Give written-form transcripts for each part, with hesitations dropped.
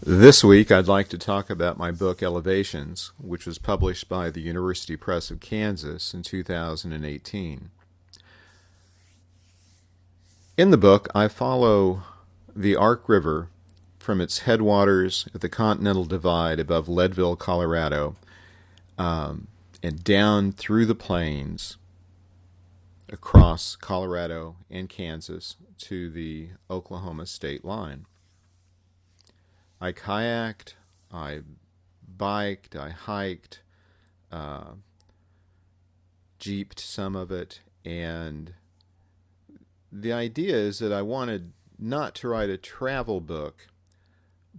This week, I'd like to talk about my book Elevations, which was published by the University Press of Kansas in 2018. In the book, I follow the Ark River from its headwaters at the Continental Divide above Leadville, Colorado, and down through the plains across Colorado and Kansas to the Oklahoma state line. I kayaked, I biked, I hiked, jeeped some of it, and the idea is that I wanted not to write a travel book,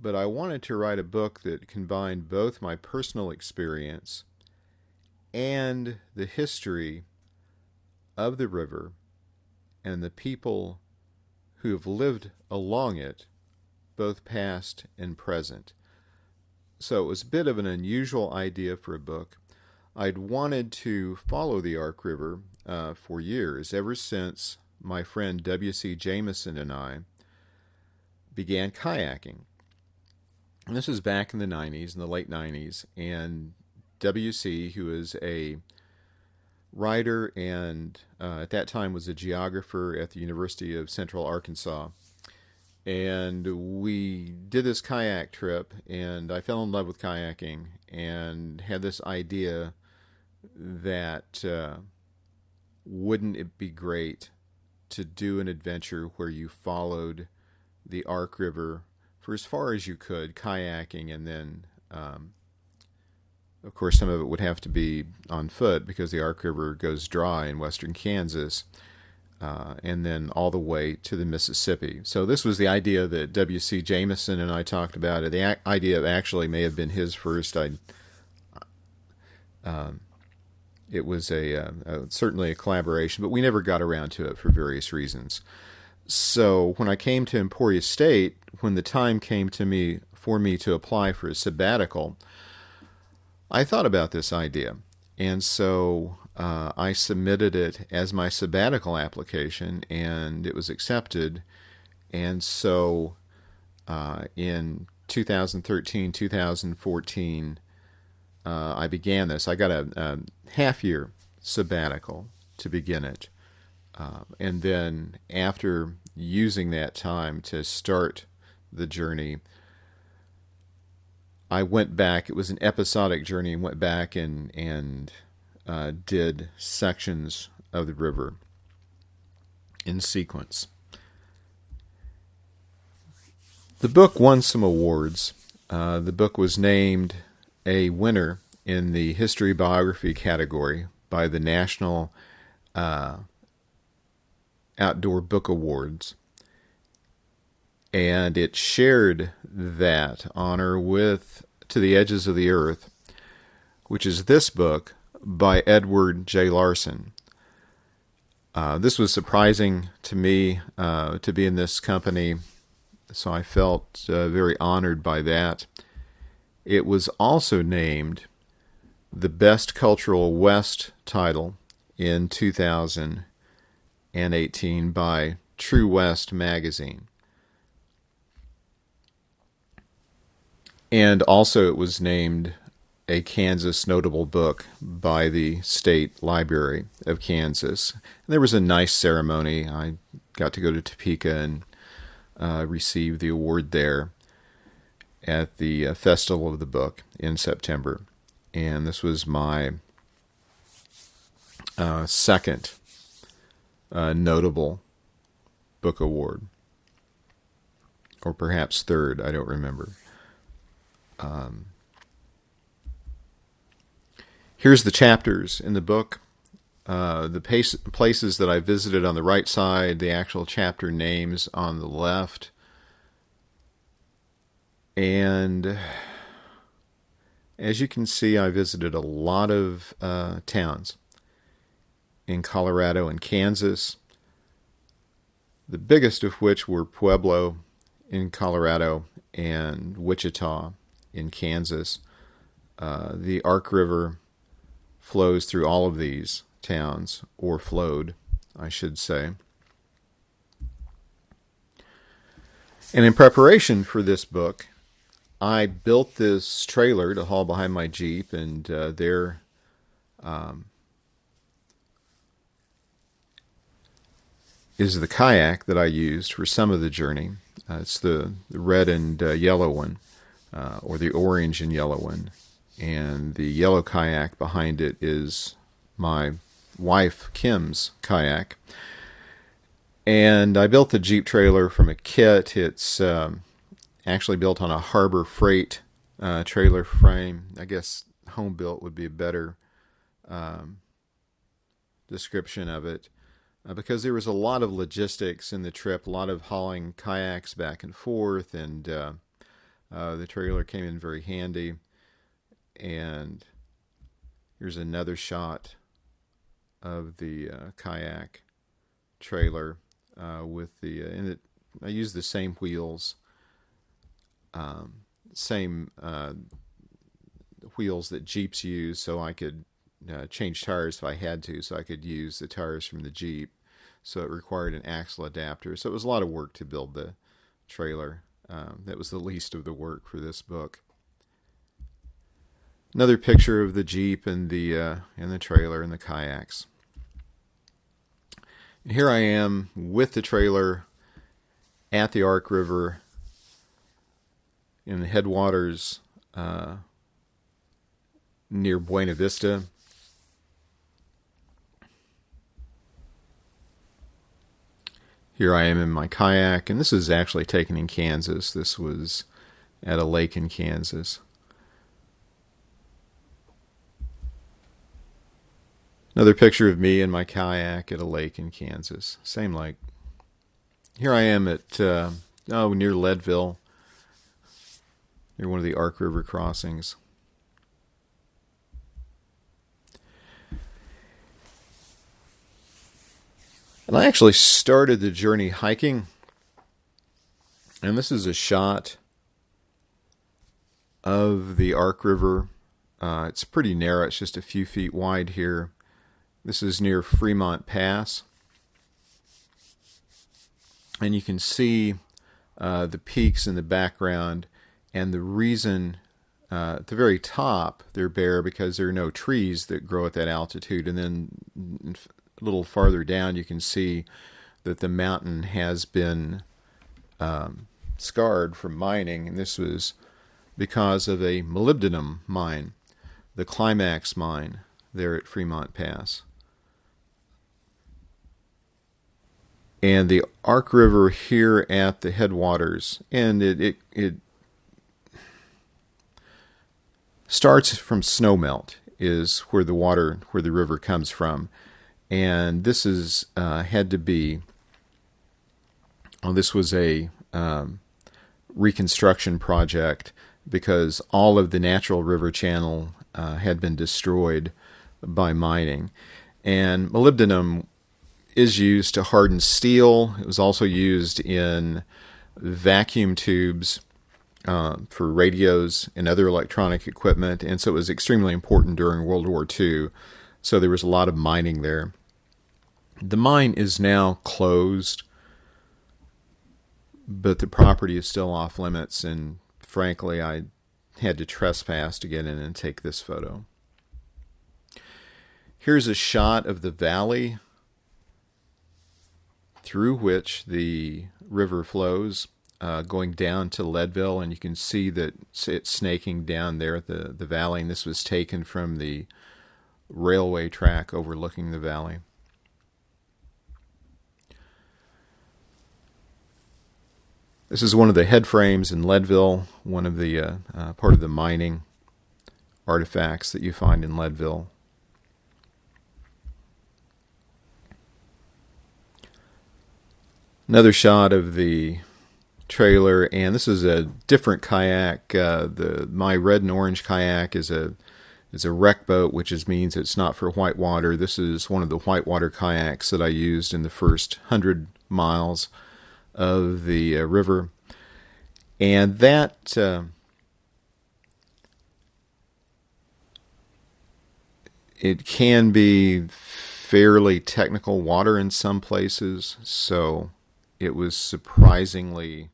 but I wanted to write a book that combined both my personal experience and the history of the river and the people who have lived along it, both past and present. So it was a bit of an unusual idea for a book. I'd wanted to follow the Ark River for years, ever since my friend W.C. Jameson and I began kayaking. And this was back in the 90s, in the late 90s, and W.C., who is a writer and at that time was a geographer at the University of Central Arkansas, and we did this kayak trip, and I fell in love with kayaking and had this idea that wouldn't it be great to do an adventure where you followed the Ark River for as far as you could, kayaking, and then, of course, some of it would have to be on foot because the Ark River goes dry in western Kansas, and then all the way to the Mississippi. So this was the idea that W.C. Jameson and I talked about. The idea actually may have been his first. It was certainly a collaboration, but we never got around to it for various reasons. So when I came to Emporia State, when the time came for me to apply for a sabbatical, I thought about this idea. And so I submitted it as my sabbatical application, and it was accepted. And so in 2013, 2014, I began this. I got a half-year sabbatical to begin it. And then after using that time to start the journey, I went back. It was an episodic journey, and went back and did sections of the river in sequence. The book won some awards. The book was named a winner in the History Biography category by the National Outdoor Book Awards. And it shared that honor with To the Edges of the Earth, which is this book by Edward J. Larson. This was surprising to me to be in this company, so I felt very honored by that. It was also named the Best Cultural West title in 2018 by True West magazine. And also it was named a Kansas notable book by the State Library of Kansas. And there was a nice ceremony. I got to go to Topeka and receive the award there at the Festival of the Book in September. And this was my second notable book award. Or perhaps third, I don't remember. Here's the chapters in the book. The places that I visited on the right side, the actual chapter names on the left. And as you can see, I visited a lot of towns in Colorado and Kansas, the biggest of which were Pueblo in Colorado and Wichita in Kansas. The Ark River flows through all of these towns, or flowed, I should say. And in preparation for this book, I built this trailer to haul behind my Jeep, and there is the kayak that I used for some of the journey. It's the red and yellow one, or the orange and yellow one. And the yellow kayak behind it is my wife, Kim's kayak. And I built the Jeep trailer from a kit. It's actually built on a Harbor Freight trailer frame. I guess home built would be a better description of it. Because there was a lot of logistics in the trip, a lot of hauling kayaks back and forth, and the trailer came in very handy. And here's another shot of the kayak trailer with the in it. I used the same wheels, same wheels that Jeeps use, so I could change tires if I had to, so I could use the tires from the Jeep. So it required an axle adapter. So it was a lot of work to build the trailer. That was the least of the work for this book. Another picture of the Jeep and the trailer and the kayaks. And here I am with the trailer at the Ark River in the headwaters near Buena Vista. Here I am in my kayak, and this is actually taken in Kansas. This was at a lake in Kansas. Another picture of me in my kayak at a lake in Kansas. Same lake. Here I am at, near Leadville, near one of the Ark River crossings. And I actually started the journey hiking. And this is a shot of the Ark River. It's pretty narrow. It's just a few feet wide here. This is near Fremont Pass. And you can see the peaks in the background. And the reason at the very top they're bare because there are no trees that grow at that altitude. And then a little farther down you can see that the mountain has been scarred from mining. And this was because of a molybdenum mine, the Climax mine there at Fremont Pass. And the Ark River here at the headwaters, and it starts from snowmelt is where the river comes from. And this is had to be, this was a reconstruction project because all of the natural river channel had been destroyed by mining. And molybdenum is used to harden steel. It was also used in vacuum tubes for radios and other electronic equipment. And so it was extremely important during World War II. So there was a lot of mining there. The mine is now closed, but the property is still off limits, and frankly, I had to trespass to get in and take this photo. Here's a shot of the valley through which the river flows, going down to Leadville, and you can see that it's snaking down there at the valley, and this was taken from the railway track overlooking the valley. This is one of the head frames in Leadville, one of the part of the mining artifacts that you find in Leadville. Another shot of the trailer, and this is a different kayak. My red and orange kayak is a wreck boat, which means it's not for whitewater. This is one of the whitewater kayaks that I used in the first 100 miles of the river. And that it can be fairly technical water in some places, so it was surprisingly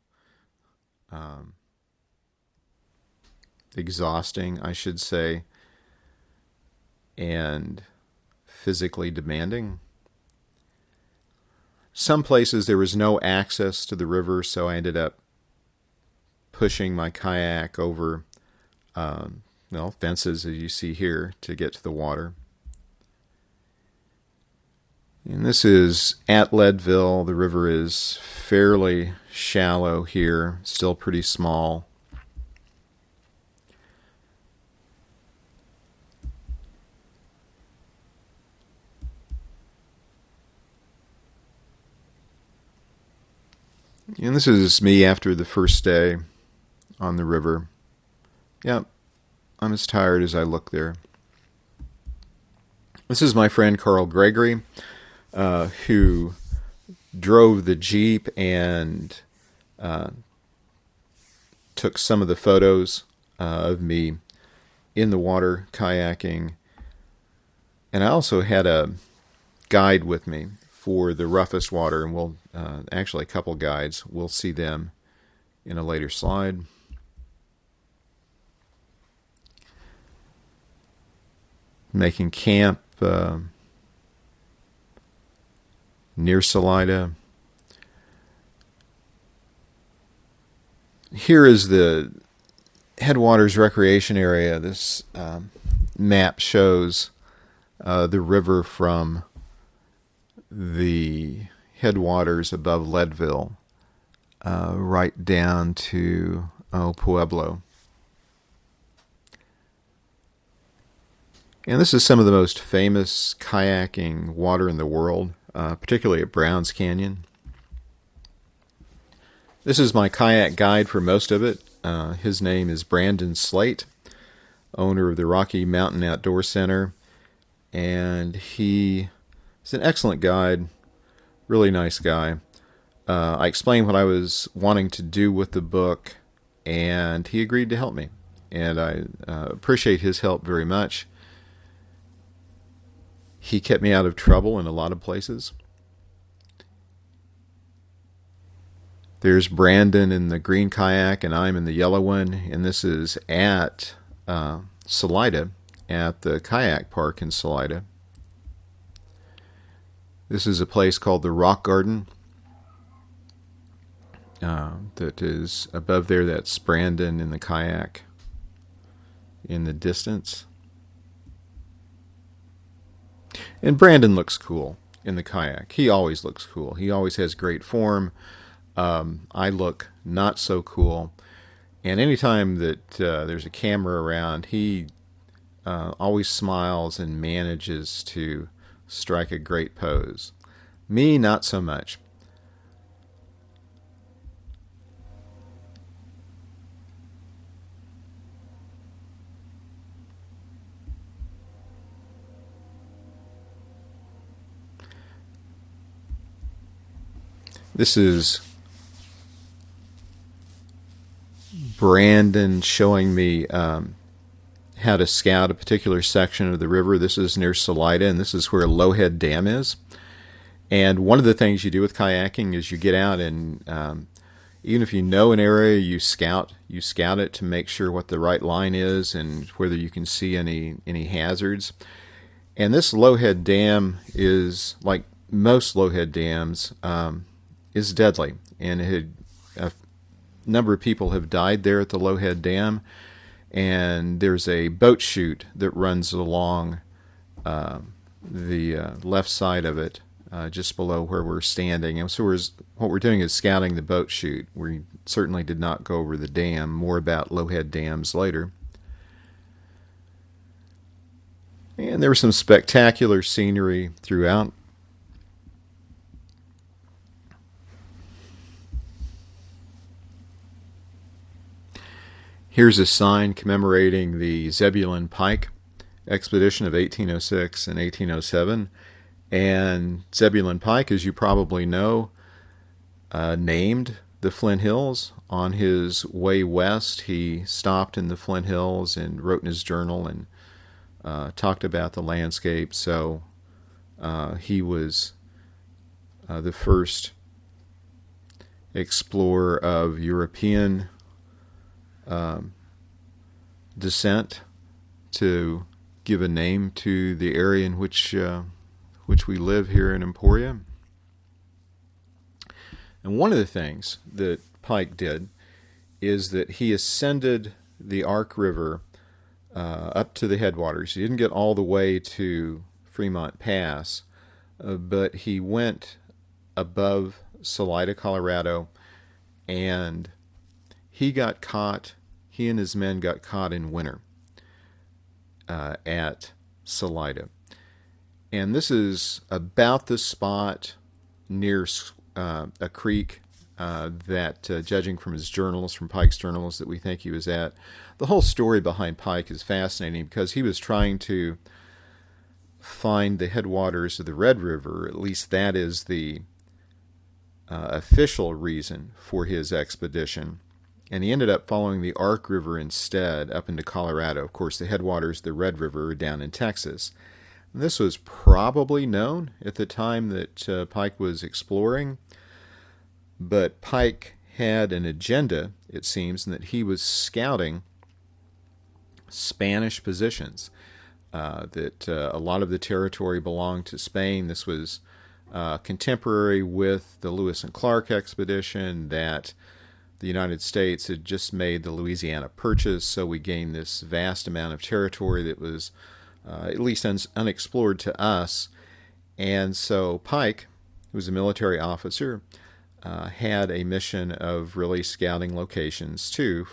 exhausting, I should say, and physically demanding. Some places there was no access to the river, so I ended up pushing my kayak over fences, as you see here, to get to the water. And this is at Leadville. The river is fairly shallow here, still pretty small. And this is me after the first day on the river. Yep, I'm as tired as I look there. This is my friend Carl Gregory, who drove the Jeep and took some of the photos of me in the water kayaking. And I also had a guide with me for the roughest water, and we'll actually a couple guides. We'll see them in a later slide. Making camp near Salida. Here is the Headwaters Recreation Area. This map shows the river from the headwaters above Leadville right down to Pueblo. And this is some of the most famous kayaking water in the world, particularly at Browns Canyon. This is my kayak guide for most of it. His name is Brandon Slate, owner of the Rocky Mountain Outdoor Center, and he is an excellent guide, really nice guy. I explained what I was wanting to do with the book, and he agreed to help me, and I appreciate his help very much. He kept me out of trouble in a lot of places. There's Brandon in the green kayak, and I'm in the yellow one, and this is at Salida, at the kayak park in Salida. This is a place called the Rock Garden that is above there. That's Brandon in the kayak in the distance. And Brandon looks cool in the kayak. He always looks cool. He always has great form. I look not so cool. And anytime that there's a camera around, he always smiles and manages to strike a great pose. Me, not so much. This is Brandon showing me how to scout a particular section of the river. This is near Salida, and this is where Lowhead Dam is. And one of the things you do with kayaking is you get out and even if you know an area, you scout it to make sure what the right line is and whether you can see any hazards. And this Lowhead Dam is, like most Lowhead dams, is deadly, and a number of people have died there at the Lowhead Dam. And there's a boat chute that runs along the left side of it, just below where we're standing. And so what we're doing is scouting the boat chute. We certainly did not go over the dam. More about Lowhead dams later. And there was some spectacular scenery throughout. Here's a sign commemorating the Zebulon Pike expedition of 1806 and 1807. And Zebulon Pike, as you probably know, named the Flint Hills. On his way west, he stopped in the Flint Hills and wrote in his journal and talked about the landscape. So he was the first explorer of European descent to give a name to the area in which we live here in Emporia. And one of the things that Pike did is that he ascended the Ark River up to the headwaters. He didn't get all the way to Fremont Pass, but he went above Salida, Colorado, and he and his men got caught in winter at Salida. And this is about the spot near a creek that, judging from his journals, from Pike's journals, that we think he was at. The whole story behind Pike is fascinating because he was trying to find the headwaters of the Red River. At least that is the official reason for his expedition. And he ended up following the Ark River instead up into Colorado. Of course, the headwaters of the Red River are down in Texas. And this was probably known at the time that Pike was exploring. But Pike had an agenda, it seems, and that he was scouting Spanish positions. That a lot of the territory belonged to Spain. This was contemporary with the Lewis and Clark expedition, that the United States had just made the Louisiana Purchase, so we gained this vast amount of territory that was at least unexplored to us. And so Pike, who was a military officer, had a mission of really scouting locations too,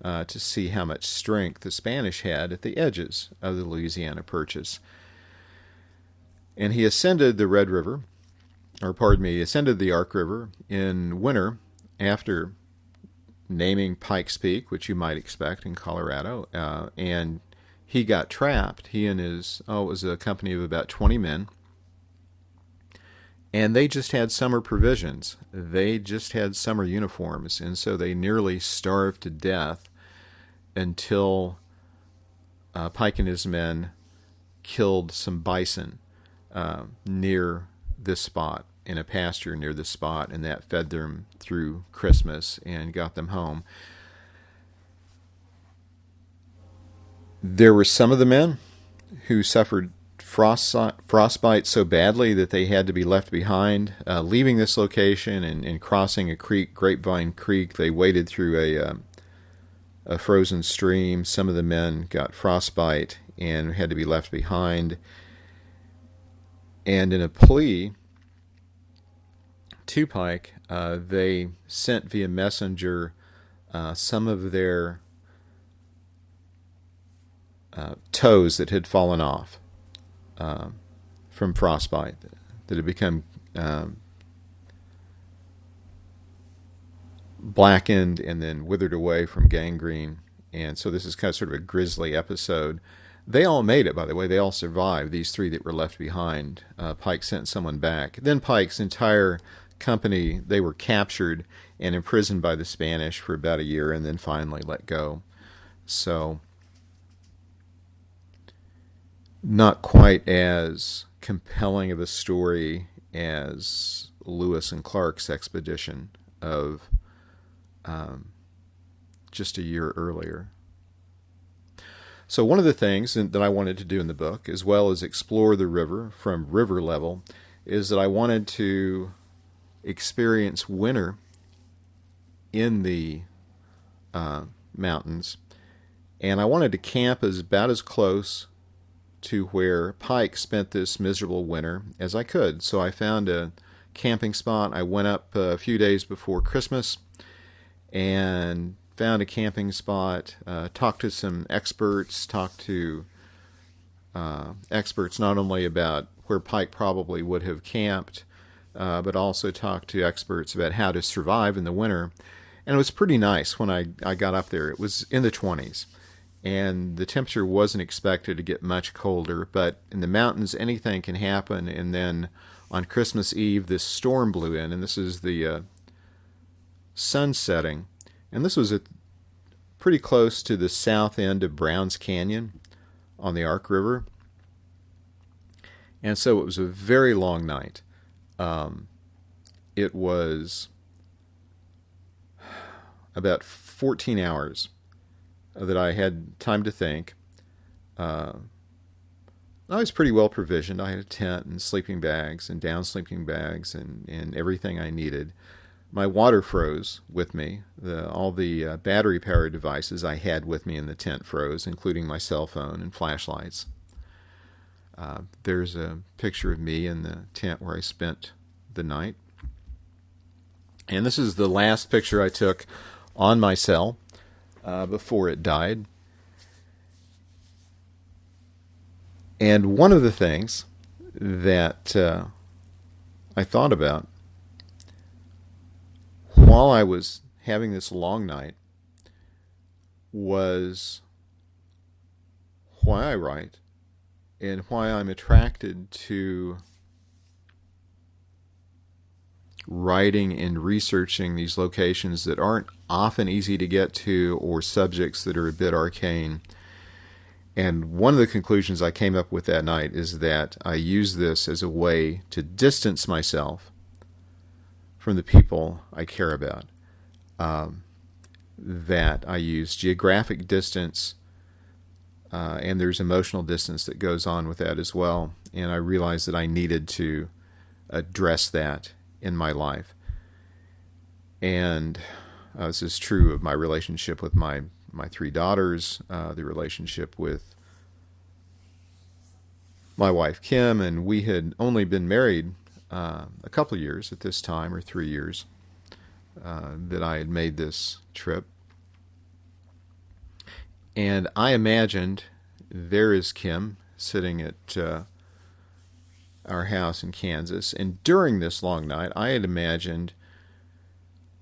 to see how much strength the Spanish had at the edges of the Louisiana Purchase. And he ascended the Red River, he ascended the Ark River in winter after naming Pike's Peak, which you might expect in Colorado, and he got trapped. He and it was a company of about 20 men, and they just had summer provisions. They just had summer uniforms, and so they nearly starved to death until Pike and his men killed some bison near this spot, in a pasture near this spot, and that fed them through Christmas and got them home. There were some of the men who suffered frostbite so badly that they had to be left behind. Leaving this location and crossing a creek, Grapevine Creek, they waded through a frozen stream. Some of the men got frostbite and had to be left behind. And in a plea to Pike, they sent via messenger some of their toes that had fallen off from frostbite, that had become blackened and then withered away from gangrene. And so this is kind of sort of a grisly episode. They all made it, by the way. They all survived, these three that were left behind. Pike sent someone back. Then Pike's entire company, they were captured and imprisoned by the Spanish for about a year and then finally let go. So not quite as compelling of a story as Lewis and Clark's expedition of just a year earlier. So one of the things that I wanted to do in the book, as well as explore the river from river level, is that I wanted to experience winter in the mountains, and I wanted to camp about as close to where Pike spent this miserable winter as I could. So I found a camping spot. I went up a few days before Christmas and found a camping spot, talked to some experts, experts not only about where Pike probably would have camped, but also talked to experts about how to survive in the winter. And it was pretty nice when I got up there. It was in the 20s, and the temperature wasn't expected to get much colder, but in the mountains anything can happen. And then on Christmas Eve, this storm blew in, and this is the sun setting. And this was pretty close to the south end of Browns Canyon on the Ark River. And so it was a very long night. It was about 14 hours that I had time to think. I was pretty well provisioned. I had a tent and sleeping bags and down sleeping bags and everything I needed. My water froze with me. All the battery-powered devices I had with me in the tent froze, including my cell phone and flashlights. There's a picture of me in the tent where I spent the night. And this is the last picture I took on my cell before it died. And one of the things that I thought about while I was having this long night was why I write and why I'm attracted to writing and researching these locations that aren't often easy to get to or subjects that are a bit arcane. And one of the conclusions I came up with that night is that I use this as a way to distance myself from the people I care about. That I use geographic distance, and there's emotional distance that goes on with that as well. And I realized that I needed to address that in my life. And this is true of my relationship with my three daughters, the relationship with my wife Kim, and we had only been married a couple of years at this time, or 3 years, that I had made this trip. And I imagined, there is Kim sitting at our house in Kansas, and during this long night I had imagined,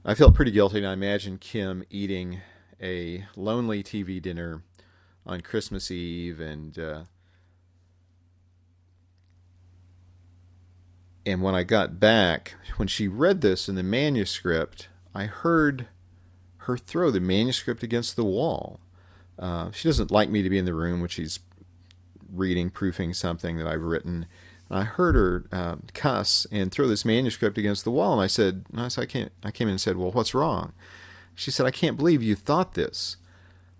I felt pretty guilty, and I imagined Kim eating a lonely TV dinner on Christmas Eve, and when I got back, when she read this in the manuscript, I heard her throw the manuscript against the wall. She doesn't like me to be in the room when she's reading, proofing something that I've written. I heard her cuss and throw this manuscript against the wall, and I said, I came in and said, well, what's wrong? She said, I can't believe you thought this,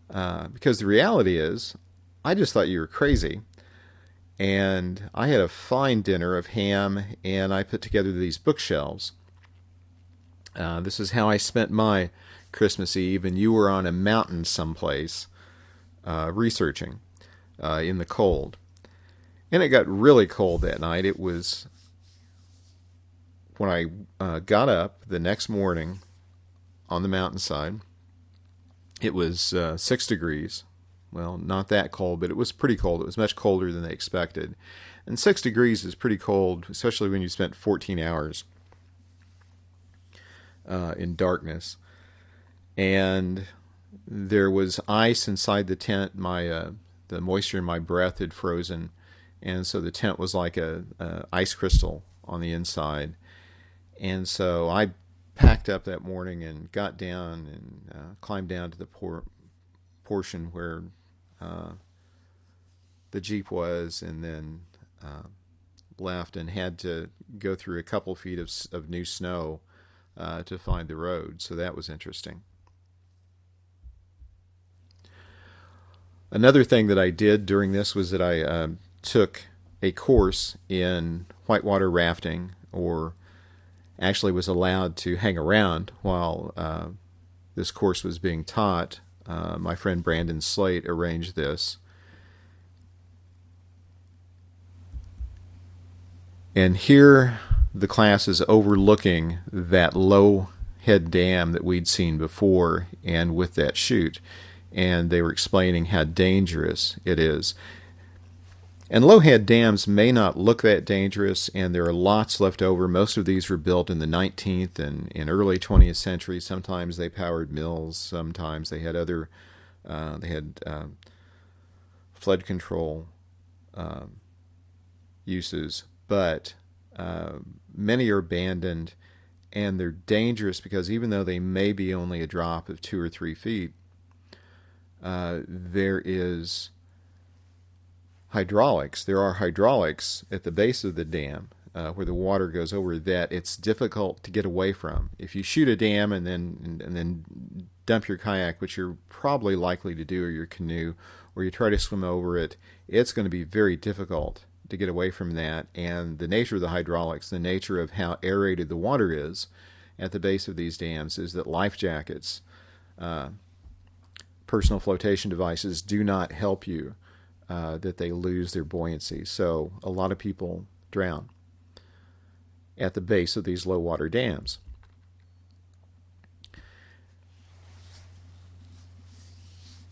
because the reality is, I just thought you were crazy. And I had a fine dinner of ham, and I put together these bookshelves. This is how I spent my Christmas Eve, and you were on a mountain someplace researching in the cold. And it got really cold that night. It was when I got up the next morning on the mountainside. It was 6 degrees. Well, not that cold, but it was pretty cold. It was much colder than they expected. And 6 degrees is pretty cold, especially when you spent 14 hours in darkness. And there was ice inside the tent. The moisture in my breath had frozen, and so the tent was like a ice crystal on the inside. And so I packed up that morning and got down and climbed down to the portion where the Jeep was, and then left and had to go through a couple feet of new snow to find the road. So that was interesting. Another thing that I did during this was that I took a course in whitewater rafting, or actually was allowed to hang around while this course was being taught. My friend Brandon Slate arranged this. And here the class is overlooking that low head dam that we'd seen before, and with that chute. And they were explaining how dangerous it is. And low head dams may not look that dangerous, and there are lots left over. Most of these were built in the 19th and early 20th century. Sometimes they powered mills. Sometimes they had other, flood control uses. But many are abandoned, and they're dangerous because even though they may be only a drop of 2 or 3 feet, there is hydraulics. There are hydraulics at the base of the dam where the water goes over, that it's difficult to get away from. If you shoot a dam and then dump your kayak, which you're probably likely to do, or your canoe, or you try to swim over it, it's going to be very difficult to get away from that. And the nature of the hydraulics, the nature of how aerated the water is at the base of these dams, is that life jackets, personal flotation devices, do not help you, that they lose their buoyancy. So a lot of people drown at the base of these low water dams.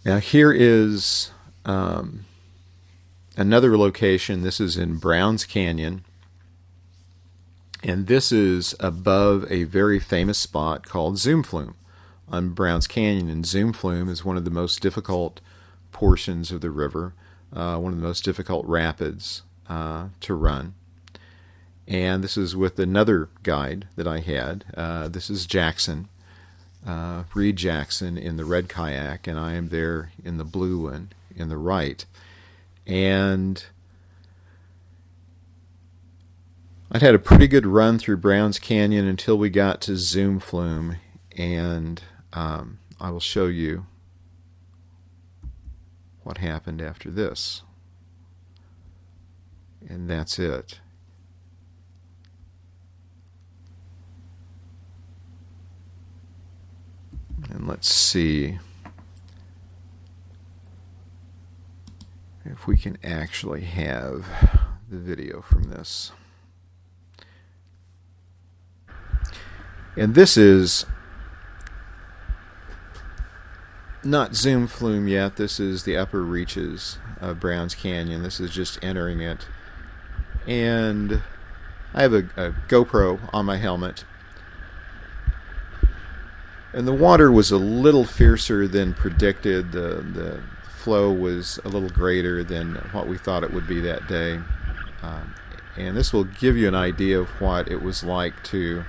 Now here is another location. This is in Browns Canyon, and this is above a very famous spot called Zoom Flume on Browns Canyon. And Zoom Flume is one of the most difficult portions of the river, one of the most difficult rapids to run. And this is with another guide that I had. This is Jackson, Reed Jackson, in the red kayak, and I am there in the blue one in the right. And I'd had a pretty good run through Browns Canyon until we got to Zoom Flume, and I will show you what happened after this. And that's it. And let's see if we can actually have the video from this. And this is not Zoom Flume yet. This is the upper reaches of Browns Canyon. This is just entering it. And I have a GoPro on my helmet. And the water was a little fiercer than predicted. The flow was a little greater than what we thought it would be that day. And this will give you an idea of what it was like to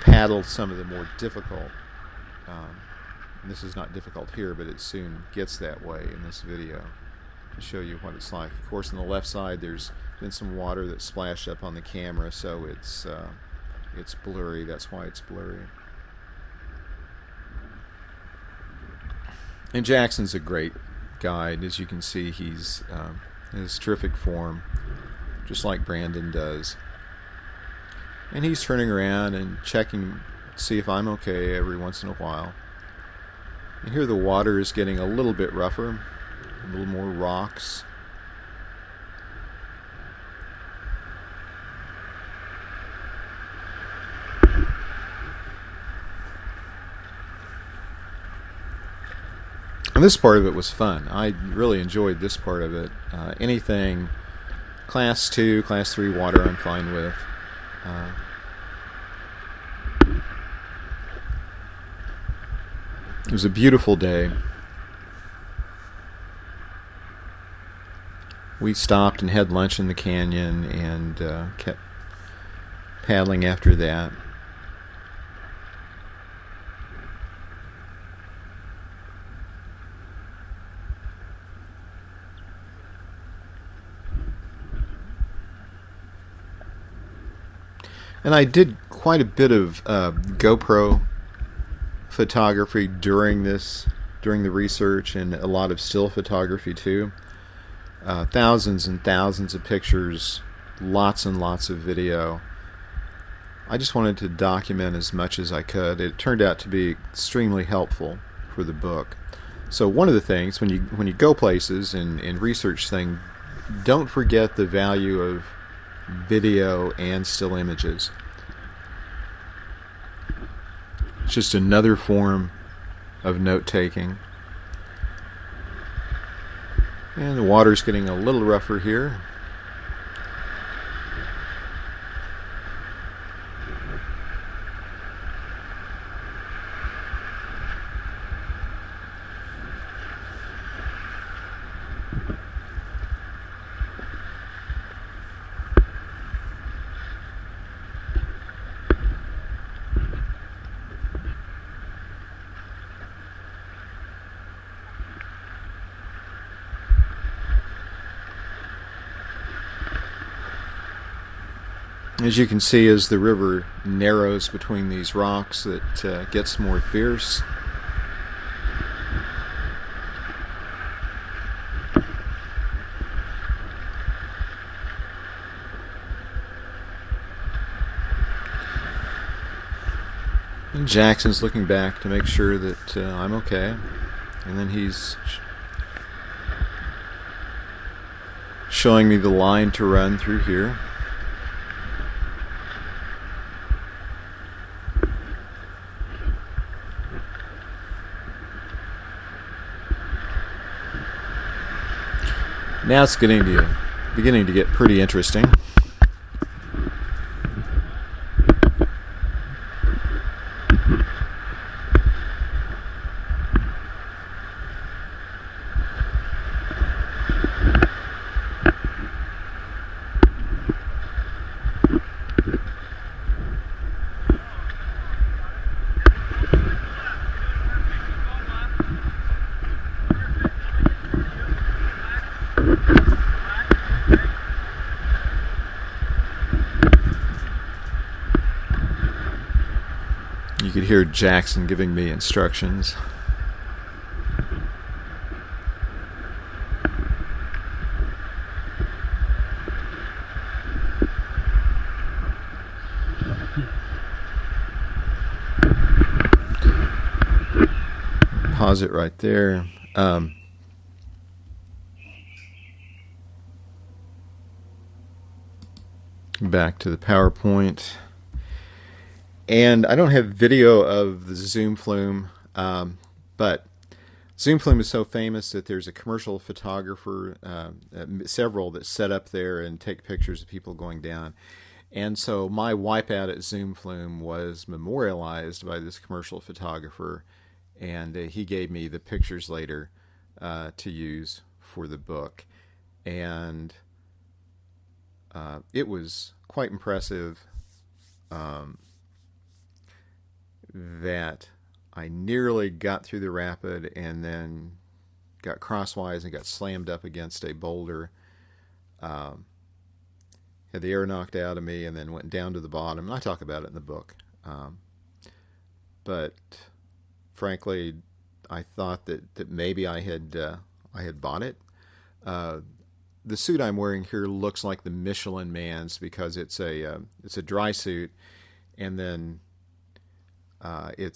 paddle some of the more difficult. This is not difficult here, but it soon gets that way in this video to show you what it's like. Of course, on the left side, there's been some water that splashed up on the camera, so it's blurry. That's why it's blurry. And Jackson's a great guide. As you can see, he's in his terrific form, just like Brandon does. And he's turning around and checking to see if I'm okay every once in a while. And here the water is getting a little bit rougher, a little more rocks. And this part of it was fun. I really enjoyed this part of it. Anything Class 2, Class 3 water I'm fine with. It was a beautiful day. We stopped and had lunch in the canyon and kept paddling after that. And I did quite a bit of GoPro photography during the research, and a lot of still photography too. Thousands and thousands of pictures, lots and lots of video. I just wanted to document as much as I could. It turned out to be extremely helpful for the book. So one of the things when you go places and research things, don't forget the value of video and still images. It's just another form of note-taking. And the water's getting a little rougher here. As you can see, as the river narrows between these rocks, it gets more fierce. And Jackson's looking back to make sure that I'm okay. And then he's showing me the line to run through here. Now it's beginning to get pretty interesting. You could hear Jackson giving me instructions. Pause it right there. Back to the PowerPoint. And I don't have video of the zoom flume, but zoom flume is so famous that there's a commercial photographer, several that set up there and take pictures of people going down. And so my wipeout at zoom flume was memorialized by this commercial photographer, and he gave me the pictures later to use for the book. And it was quite impressive that I nearly got through the rapid and then got crosswise and got slammed up against a boulder. Had the air knocked out of me and then went down to the bottom. And I talk about it in the book. But frankly, I thought that maybe I had bought it. The suit I'm wearing here looks like the Michelin Man's because it's a dry suit, and then it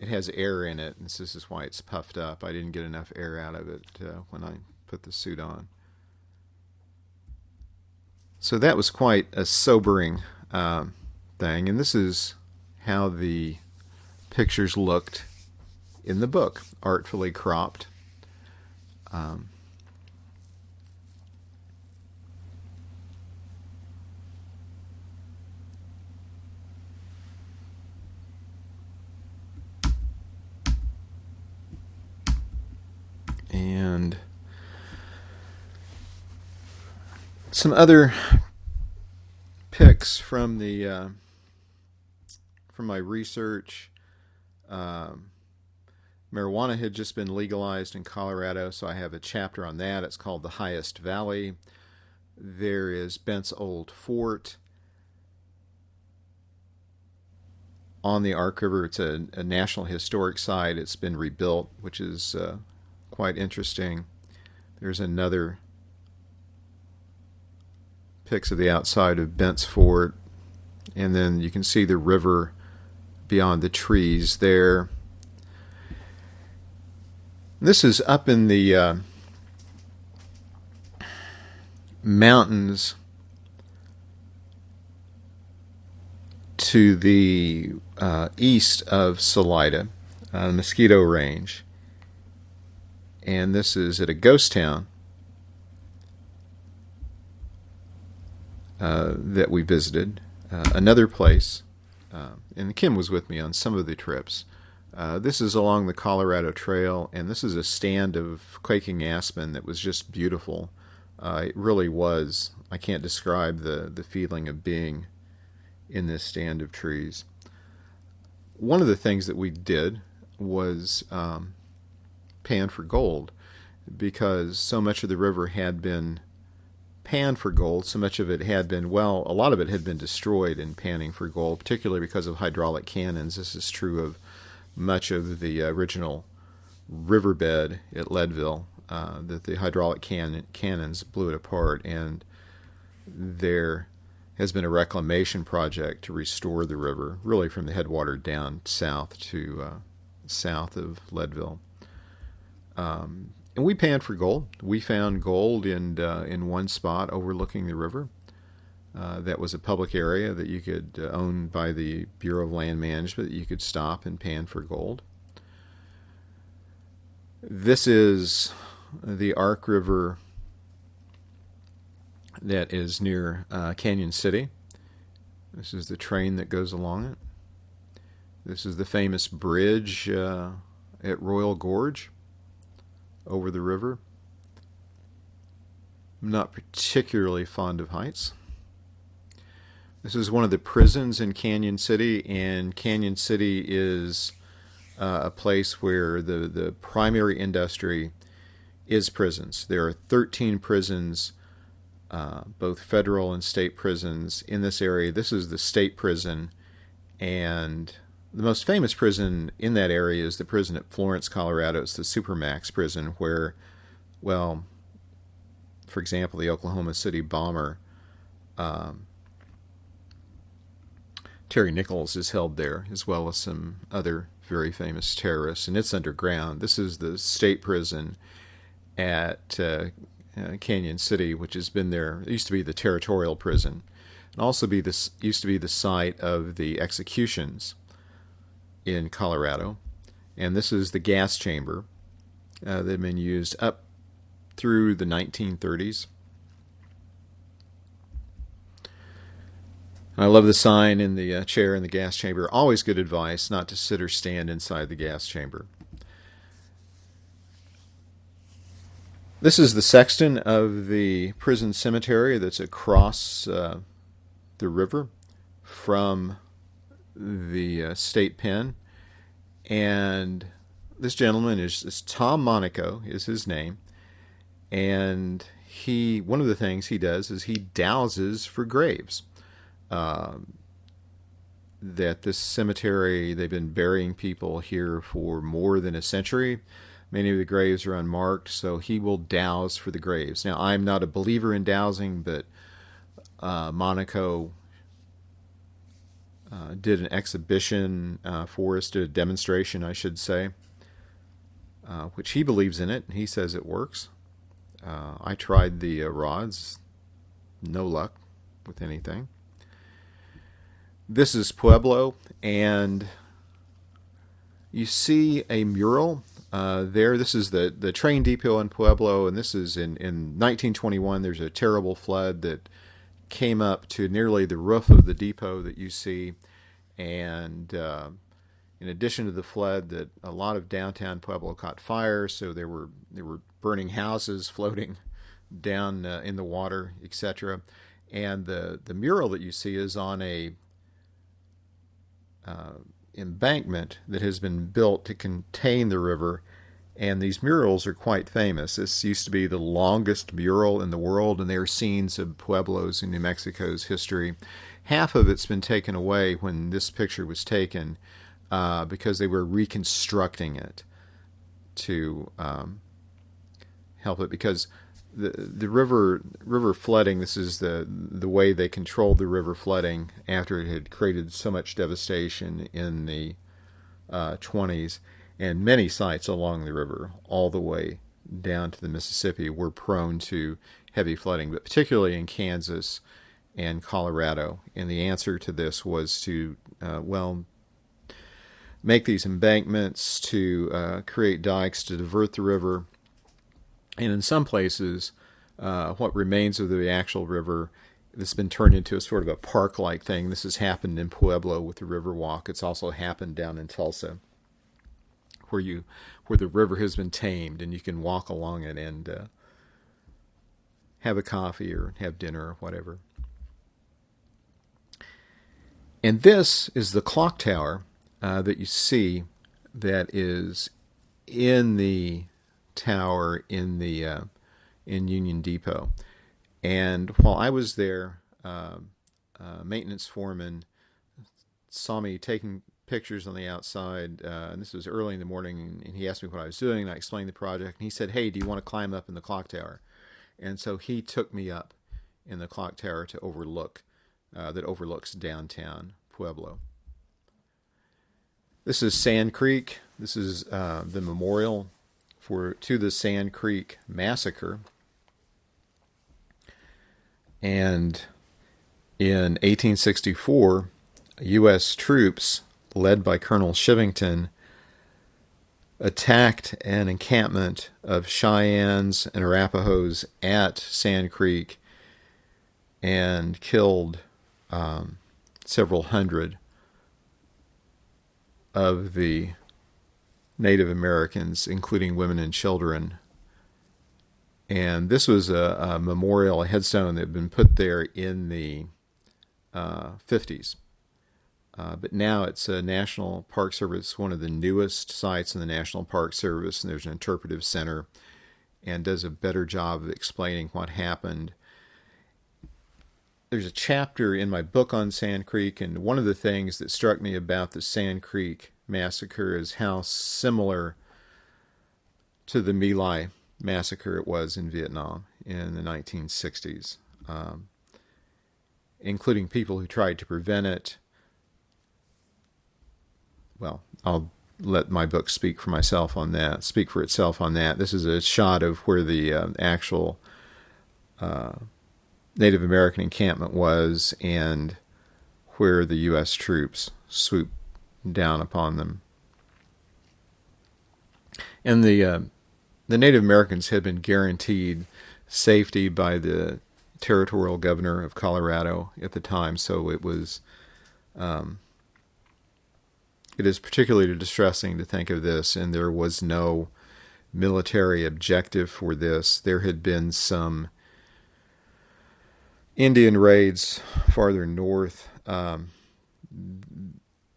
has air in it, and this is why it's puffed up. I didn't get enough air out of it when I put the suit on. So that was quite a sobering thing, and this is how the pictures looked in the book, artfully cropped. And some other pics from my research. Marijuana had just been legalized in Colorado, so I have a chapter on that. It's called The Highest Valley. There is Bent's Old Fort on the Ark River. It's a National Historic Site. It's been rebuilt, which is quite interesting. There's another pics of the outside of Bent's Fort, and then you can see the river beyond the trees there. This is up in the mountains to the east of Salida, the Mosquito Range. And this is at a ghost town that we visited. Another place, and Kim was with me on some of the trips. This is along the Colorado Trail, and this is a stand of quaking aspen that was just beautiful. It really was. I can't describe the feeling of being in this stand of trees. One of the things that we did was pan for gold, because so much of the river had been pan for gold. So much of it had been, well, a lot of it had been destroyed in panning for gold, particularly because of hydraulic cannons. This is true of much of the original riverbed at Leadville, that the hydraulic cannons blew it apart, and there has been a reclamation project to restore the river, really from the headwater down south to south of Leadville. And we panned for gold. We found gold in one spot overlooking the river. That was a public area that you could owned by the Bureau of Land Management. That you could stop and pan for gold. This is the Ark River that is near Canyon City. This is the train that goes along it. This is the famous bridge at Royal Gorge over the river. I'm not particularly fond of heights. This is one of the prisons in Canyon City, and Canyon City is a place where the primary industry is prisons. There are 13 prisons, both federal and state prisons in this area. This is the state prison, and the most famous prison in that area is the prison at Florence, Colorado. It's the Supermax prison where, well, for example, the Oklahoma City bomber, Terry Nichols, is held there, as well as some other very famous terrorists, and it's underground. This is the state prison at Canyon City, which has been there. It used to be the territorial prison, and also used to be the site of the executions in Colorado. And this is the gas chamber that had been used up through the 1930s. I love the sign in the chair in the gas chamber. Always good advice not to sit or stand inside the gas chamber. This is the sexton of the prison cemetery that's across the river from the state pen. And this gentleman is Tom Monaco is his name. And one of the things he does is he dowses for graves. That this cemetery, they've been burying people here for more than a century. Many of the graves are unmarked, so he will douse for the graves. Now, I'm not a believer in dowsing, but Monaco did an exhibition for us, did a demonstration, I should say, which he believes in it, and he says it works. I tried the rods, no luck with anything. This is Pueblo, and you see a mural there. This is the train depot in Pueblo, and this is in 1921. There's a terrible flood that came up to nearly the roof of the depot that you see, and in addition to the flood, that a lot of downtown Pueblo caught fire, so there were burning houses floating down in the water, etc. And the mural that you see is on a embankment that has been built to contain the river, and these murals are quite famous. This used to be the longest mural in the world, and they are scenes of Pueblo's and New Mexico's history. Half of it's been taken away when this picture was taken because they were reconstructing it to help it, because the river flooding, this is the way they controlled the river flooding after it had created so much devastation in the 20s, and many sites along the river all the way down to the Mississippi were prone to heavy flooding, but particularly in Kansas and Colorado. And the answer to this was to make these embankments, to create dikes to divert the river. And in some places, what remains of the actual river, this has been turned into a sort of a park-like thing. This has happened in Pueblo with the Riverwalk. It's also happened down in Tulsa, where the river has been tamed and you can walk along it and have a coffee or have dinner or whatever. And this is the clock tower that you see that is in the tower in Union Depot. And while I was there, maintenance foreman saw me taking pictures on the outside, and this was early in the morning, and he asked me what I was doing, and I explained the project, and he said, "Hey, do you want to climb up in the clock tower?" And so he took me up in the clock tower to that overlooks downtown Pueblo. This is Sand Creek. This is the memorial to the Sand Creek Massacre. And in 1864, U.S. troops, led by Colonel Shivington, attacked an encampment of Cheyennes and Arapahoes at Sand Creek and killed several hundred of the Native Americans, including women and children. And this was a memorial, a headstone that had been put there in the 50s. But now it's a National Park Service, one of the newest sites in the National Park Service, and there's an interpretive center and does a better job of explaining what happened. There's a chapter in my book on Sand Creek, and one of the things that struck me about the Sand Creek Massacre is how similar to the My Lai Massacre it was in Vietnam in the 1960s, including people who tried to prevent it. Well, I'll let my book speak for itself on that. This is a shot of where the actual Native American encampment was and where the U.S. troops swooped down upon them. And the Native Americans had been guaranteed safety by the territorial governor of Colorado at the time, so it is particularly distressing to think of this, and there was no military objective for this. There had been some Indian raids farther north.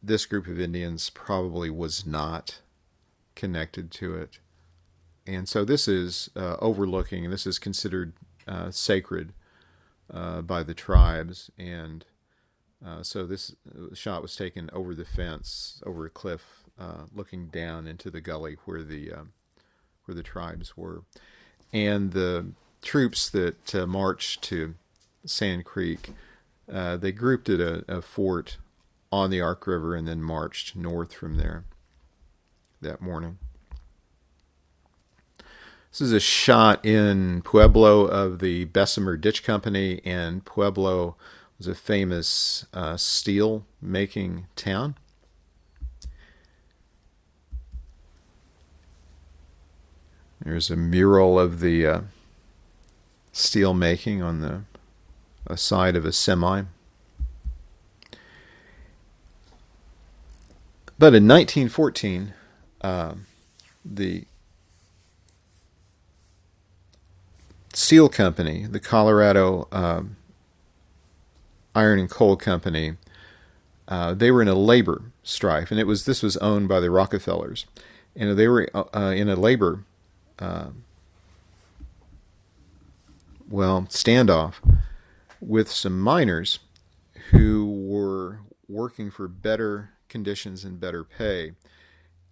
This group of Indians probably was not connected to it. And so this is overlooking, and this is considered sacred by the tribes. And so this shot was taken over the fence, over a cliff, looking down into the gully where the tribes were. And the troops that marched to Sand Creek, they grouped at a fort on the Ark River and then marched north from there that morning. This is a shot in Pueblo of the Bessemer Ditch Company, and Pueblo was a famous steel-making town. There's a mural of the steel making on the side of a semi. But in 1914, the steel company, the Colorado Iron and Coal Company, they were in a labor strife, and this was owned by the Rockefellers, and they were in a labor standoff with some miners who were working for better conditions and better pay,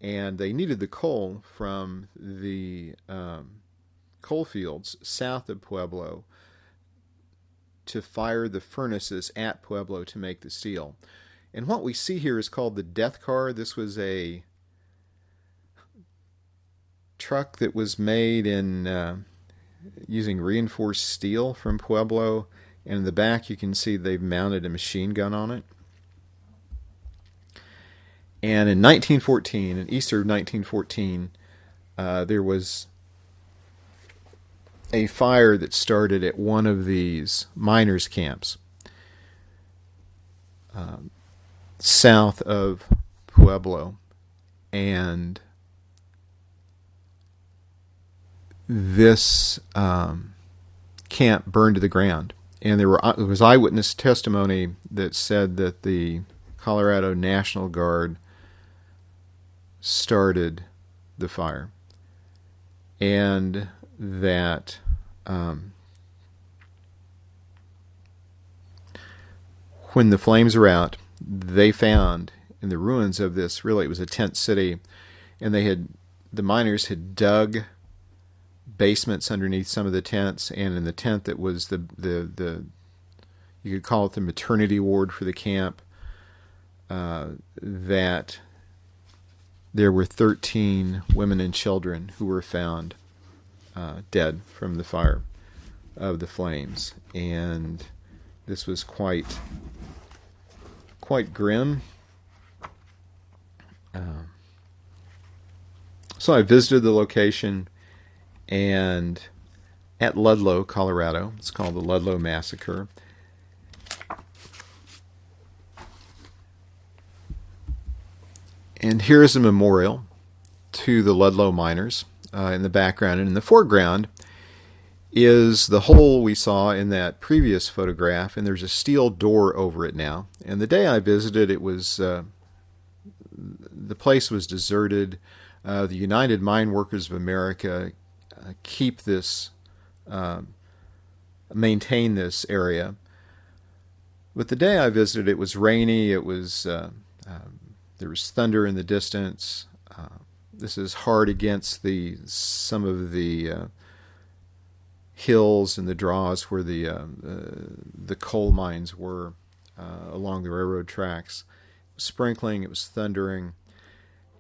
and they needed the coal from the coal fields south of Pueblo to fire the furnaces at Pueblo to make the steel. And what we see here is called the Death Car. This was a truck that was made in using reinforced steel from Pueblo, and in the back you can see they've mounted a machine gun on it. And in 1914, in Easter of 1914, there was a fire that started at one of these miners' camps south of Pueblo, and this camp burned to the ground. And there was eyewitness testimony that said that the Colorado National Guard started the fire, and that when the flames were out, they found in the ruins of this, really it was a tent city, and the miners had dug basements underneath some of the tents, and in the tent that was the you could call it the maternity ward for the camp, that there were 13 women and children who were found dead from the fire of the flames. And this was quite grim. So I visited the location, and at Ludlow, Colorado, it's called the Ludlow Massacre. And here is a memorial to the Ludlow miners in the background. And in the foreground is the hole we saw in that previous photograph, and there's a steel door over it now. And the day I visited, it was the place was deserted. The United Mine Workers of America keep this, maintain this area. But the day I visited, it was rainy. It was there was thunder in the distance. This is hard against some of the hills and the draws where the coal mines were along the railroad tracks. It was sprinkling. It was thundering.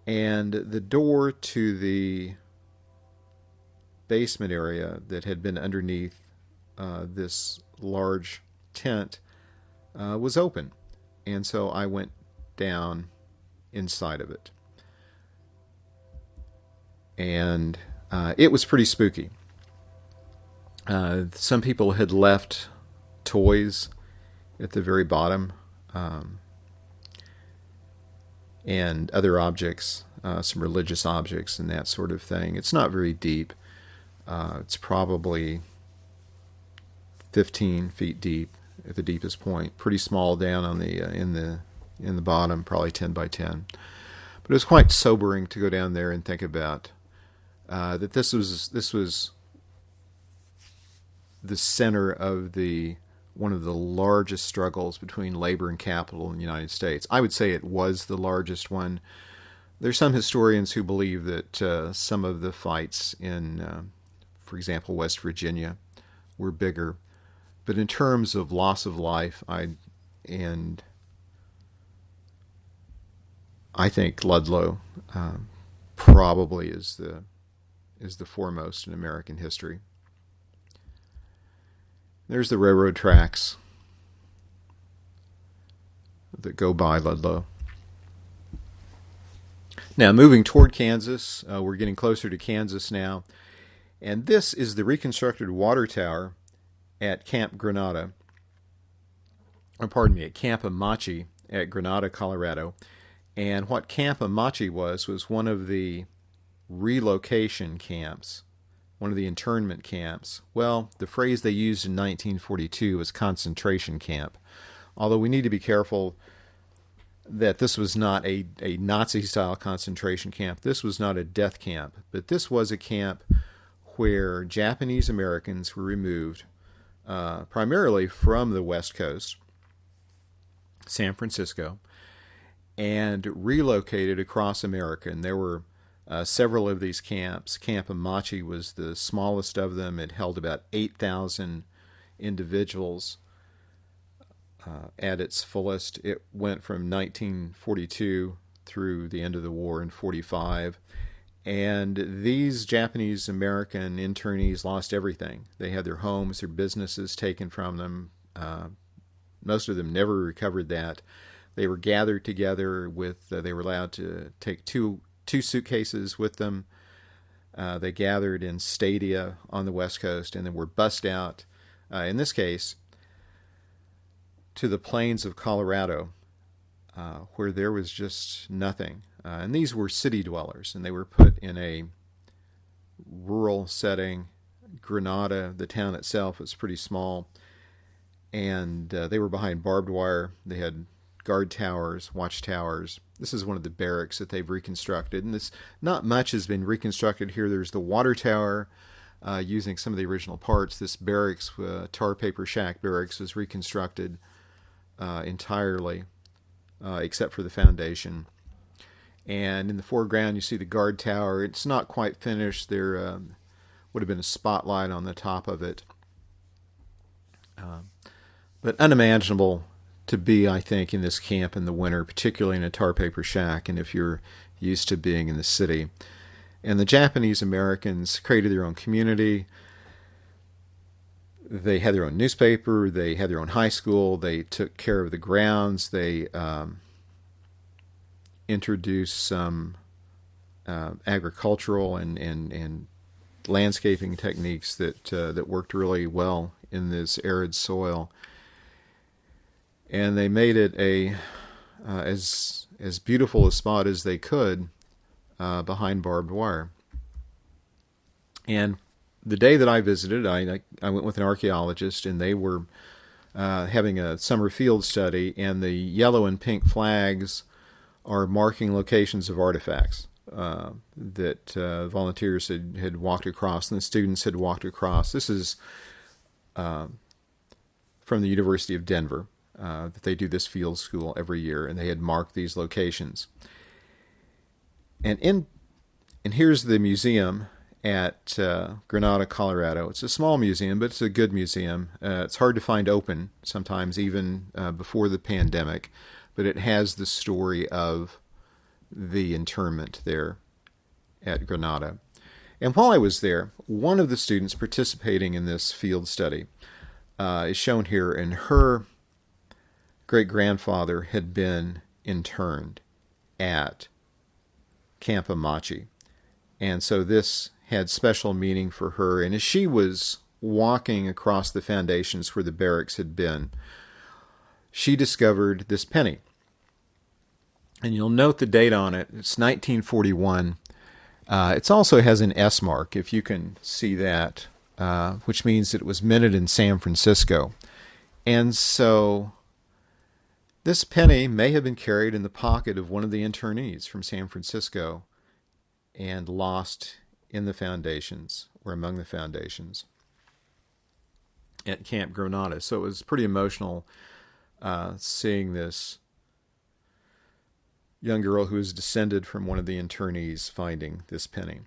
And the door to the basement area that had been underneath this large tent was open. And so I went down inside of it. And it was pretty spooky. Some people had left toys at the very bottom, and other objects, some religious objects and that sort of thing. It's not very deep. It's probably 15 feet deep at the deepest point. Pretty small down on the in the bottom, probably 10 by 10. But it was quite sobering to go down there and think about that this was the center of one of the largest struggles between labor and capital in the United States. I would say it was the largest one. There's some historians who believe that some of the fights in, for example, West Virginia were bigger. But in terms of loss of life, I think Ludlow probably is the foremost in American history. There's the railroad tracks that go by Ludlow. Now, moving toward Kansas, we're getting closer to Kansas now. And this is the reconstructed water tower at Camp Granada. Or pardon me, at Camp Amache at Granada, Colorado. And what Camp Amache was one of the relocation camps, one of the internment camps. Well, the phrase they used in 1942 was concentration camp. Although we need to be careful that this was not a Nazi-style concentration camp. This was not a death camp. But this was a camp where Japanese Americans were removed primarily from the West Coast, San Francisco, and relocated across America. And there were several of these camps. Camp Amache was the smallest of them. It held about 8,000 individuals at its fullest. It went from 1942 through the end of the war in 45. And these Japanese American internees lost everything. They had their homes, their businesses taken from them. Most of them never recovered that. They were gathered together with, they were allowed to take two suitcases with them. They gathered in stadia on the West Coast and then were bussed out, in this case, to the plains of Colorado, where there was just nothing. And these were city dwellers, and they were put in a rural setting. Granada, the town itself, was pretty small, and they were behind barbed wire. They had guard towers, watchtowers. This is one of the barracks that they've reconstructed, and not much has been reconstructed here. There's the water tower using some of the original parts. This barracks, tar paper shack barracks, was reconstructed entirely, except for the foundation. And in the foreground, you see the guard tower. It's not quite finished. There would have been a spotlight on the top of it. But unimaginable to be, I think, in this camp in the winter, particularly in a tar paper shack, and if you're used to being in the city. And the Japanese Americans created their own community. They had their own newspaper. They had their own high school. They took care of the grounds. They introduced some agricultural and landscaping techniques that worked really well in this arid soil. And they made it as beautiful a spot as they could behind barbed wire. And the day that I visited, I went with an archaeologist, and they were having a summer field study, and the yellow and pink flags are marking locations of artifacts that volunteers had walked across, and the students had walked across. This is from the University of Denver. That they do this field school every year, and they had marked these locations. And here's the museum at Granada, Colorado. It's a small museum, but it's a good museum. It's hard to find open sometimes, even before the pandemic, but it has the story of the internment there at Granada. And while I was there, one of the students participating in this field study is shown here, and her great-grandfather had been interned at Camp Amachi. And so this had special meaning for her. And as she was walking across the foundations where the barracks had been, she discovered this penny. And you'll note the date on it. It's 1941. It also has an S mark, if you can see that, which means it was minted in San Francisco. And so this penny may have been carried in the pocket of one of the internees from San Francisco and lost in the foundations, or among the foundations, at Camp Granada. So it was pretty emotional seeing this young girl who was descended from one of the internees finding this penny.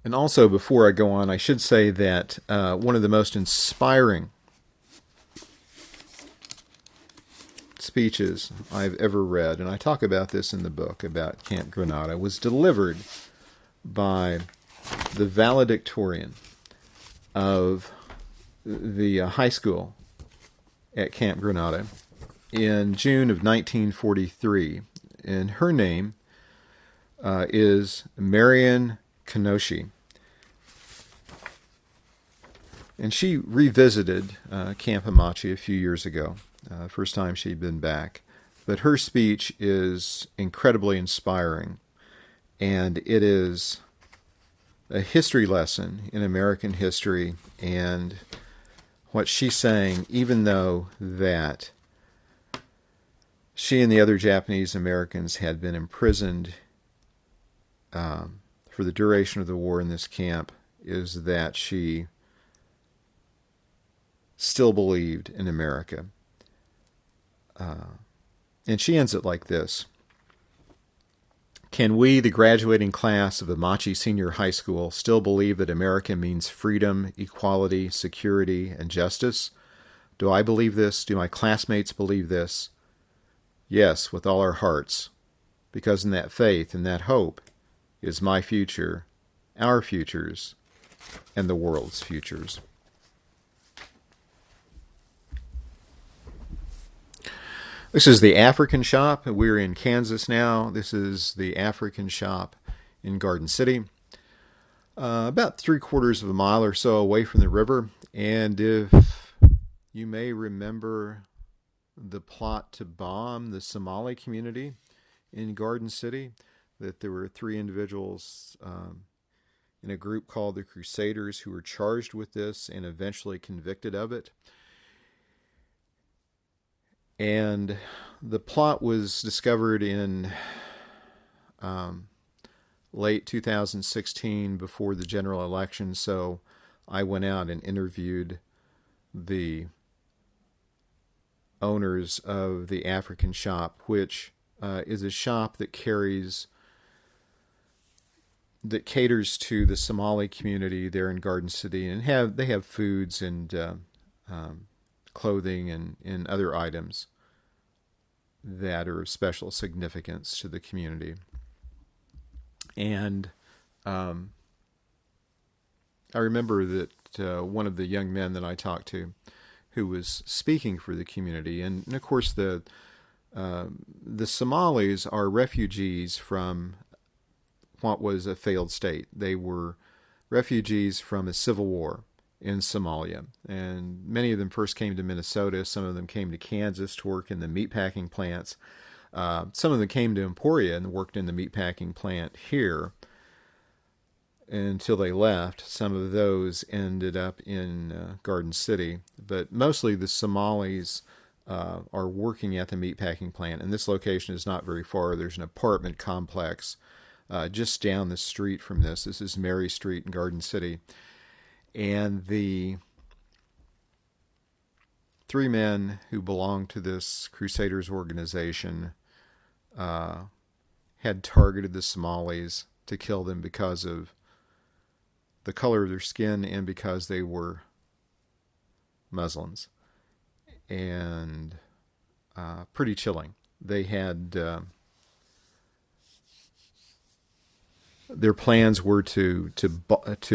And also, before I go on, I should say that one of the most inspiring speeches I've ever read, and I talk about this in the book about Camp Granada, was delivered by the valedictorian of the high school at Camp Granada in June of 1943. And her name is Marion Kenoshi. And she revisited Camp Amachi a few years ago. First time she'd been back. But her speech is incredibly inspiring, and it is a history lesson in American history. And what she's saying, even though that she and the other Japanese Americans had been imprisoned for the duration of the war in this camp, is that she still believed in America. And she ends it like this. Can we, the graduating class of Amachi Senior High School, still believe that America means freedom, equality, security, and justice? Do I believe this? Do my classmates believe this? Yes, with all our hearts, because in that faith and that hope is my future, our futures, and the world's futures. This is the African shop. We're in Kansas now. This is the African shop in Garden City, about 3/4 of a mile or so away from the river. And if you may remember the plot to bomb the Somali community in Garden City, that there were 3 individuals in a group called the Crusaders who were charged with this and eventually convicted of it. And the plot was discovered in late 2016 before the general election, so I went out and interviewed the owners of the African shop, which is a shop that caters to the Somali community there in Garden City, and they have foods and clothing and other items that are of special significance to the community. And I remember that one of the young men that I talked to, who was speaking for the community, and of course the Somalis are refugees from what was a failed state. They were refugees from a civil war in Somalia, and many of them first came to Minnesota. Some of them came to Kansas to work in the meatpacking plants. Some of them came to Emporia and worked in the meatpacking plant here until they left. Some of those ended up in Garden City, but mostly the Somalis are working at the meatpacking plant, and this location is not very far. There's an apartment complex just down the street from this. This is Mary Street in Garden City. And the three men who belonged to this Crusaders organization had targeted the Somalis to kill them because of the color of their skin and because they were Muslims. And pretty chilling. They had their plans were to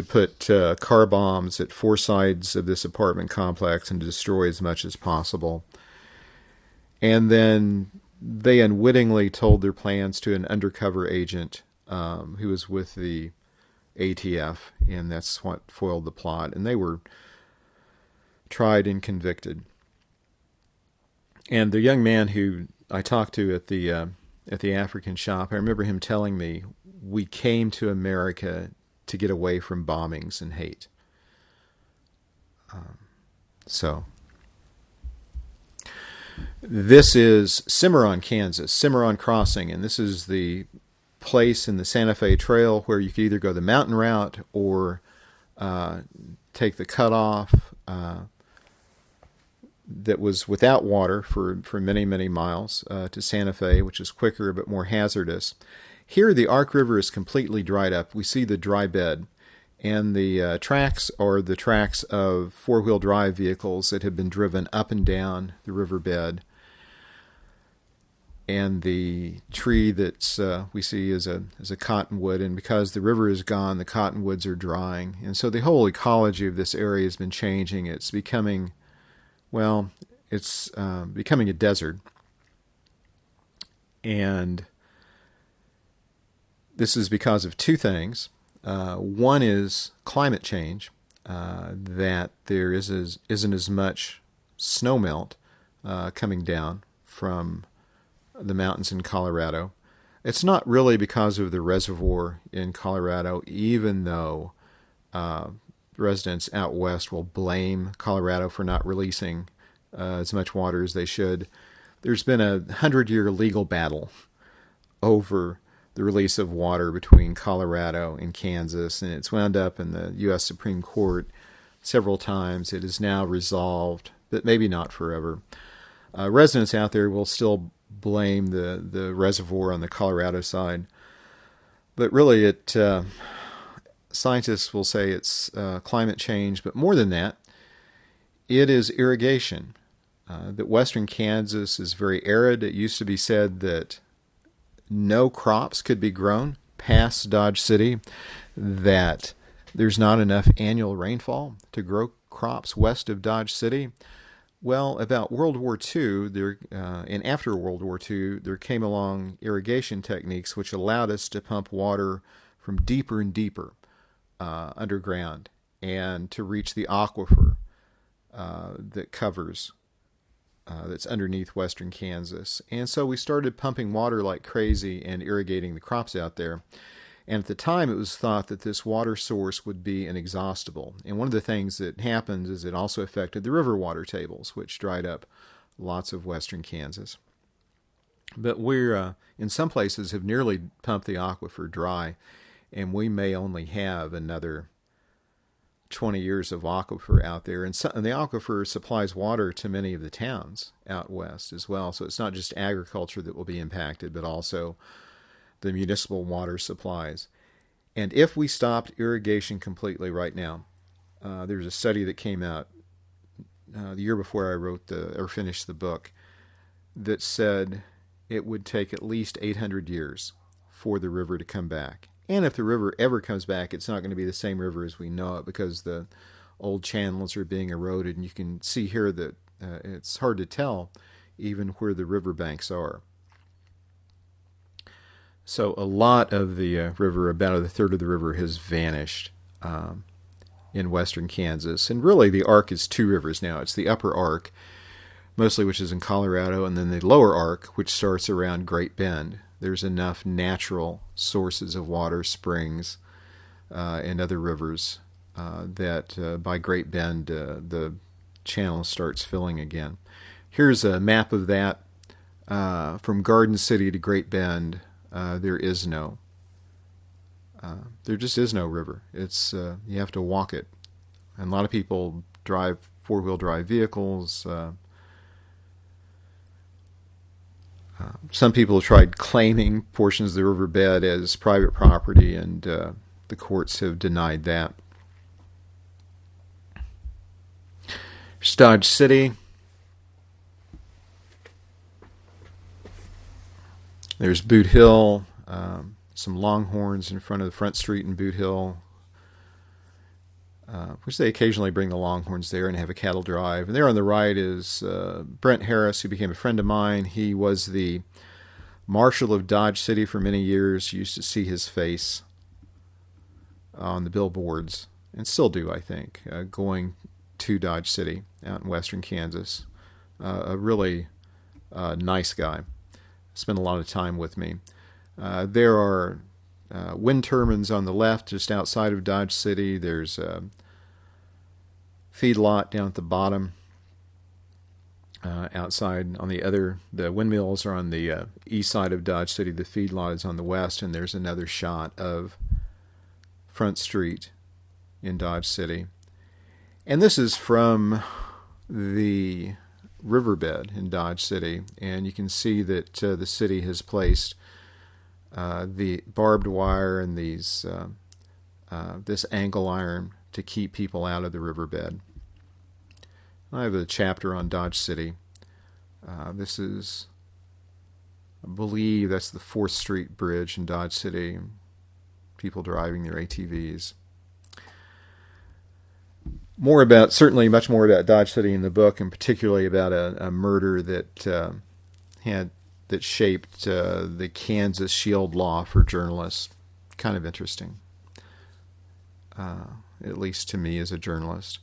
put car bombs at four sides of this apartment complex and destroy as much as possible. And then they unwittingly told their plans to an undercover agent who was with the ATF, and that's what foiled the plot. And they were tried and convicted. And the young man who I talked to at the African shop, I remember him telling me, we came to America to get away from bombings and hate. So this is Cimarron, Kansas, Cimarron Crossing, and this is the place in the Santa Fe Trail where you could either go the mountain route or take the cutoff that was without water for many, many miles to Santa Fe, which is quicker but more hazardous. Here, the Ark River is completely dried up. We see the dry bed, and the tracks are the tracks of four-wheel drive vehicles that have been driven up and down the riverbed. And the tree that we see is a cottonwood, and because the river is gone, the cottonwoods are drying. And so the whole ecology of this area has been changing. It's becoming, becoming a desert. And this is because of two things. One is climate change, that there isn't as much snowmelt coming down from the mountains in Colorado. It's not really because of the reservoir in Colorado, even though residents out west will blame Colorado for not releasing as much water as they should. There's been a 100-year legal battle over the release of water between Colorado and Kansas, and it's wound up in the U.S. Supreme Court several times. It is now resolved, but maybe not forever. Residents out there will still blame the reservoir on the Colorado side, but really scientists will say it's climate change, but more than that, it is irrigation. That western Kansas is very arid. It used to be said that no crops could be grown past Dodge City, that there's not enough annual rainfall to grow crops west of Dodge City. Well, about World War II, and after World War II, there came along irrigation techniques which allowed us to pump water from deeper and deeper underground and to reach the aquifer that covers that's underneath western Kansas. And so we started pumping water like crazy and irrigating the crops out there. And at the time, it was thought that this water source would be inexhaustible. And one of the things that happened is it also affected the river water tables, which dried up lots of western Kansas. But we're, in some places, have nearly pumped the aquifer dry, and we may only have another 20 years of aquifer out there, and the aquifer supplies water to many of the towns out west as well. So it's not just agriculture that will be impacted, but also the municipal water supplies. And if we stopped irrigation completely right now, there's a study that came out the year before I wrote finished the book that said it would take at least 800 years for the river to come back. And if the river ever comes back, it's not going to be the same river as we know it, because the old channels are being eroded. And you can see here that it's hard to tell even where the riverbanks are. So a lot of the river, about a third of the river, has vanished in western Kansas. And really the arc is two rivers now. It's the upper arc, mostly, which is in Colorado, and then the lower arc, which starts around Great Bend. There's enough natural sources of water, springs, and other rivers that by Great Bend the channel starts filling again. Here's a map of that. From Garden City to Great Bend, there just is no river. It's you have to walk it. And a lot of people drive four-wheel drive vehicles. Some people have tried claiming portions of the riverbed as private property, and the courts have denied that. Here's Dodge City. There's Boot Hill, some longhorns in front of the Front Street in Boot Hill, which they occasionally bring the longhorns there and have a cattle drive. And there on the right is Brent Harris, who became a friend of mine. He was the marshal of Dodge City for many years. You used to see his face on the billboards, and still do, I think, going to Dodge City out in western Kansas. A really nice guy. Spent a lot of time with me. There are wind turbines on the left, just outside of Dodge City. There's a feedlot down at the bottom. Outside on the windmills are on the east side of Dodge City. The feedlot is on the west, and there's another shot of Front Street in Dodge City. And this is from the riverbed in Dodge City, and you can see that the city has placed the barbed wire and this angle iron to keep people out of the riverbed. I have a chapter on Dodge City. This is, I believe that's the 4th Street Bridge in Dodge City. People driving their ATVs. Certainly much more about Dodge City in the book, and particularly about a murder that shaped the Kansas Shield Law for journalists. Kind of interesting, at least to me as a journalist.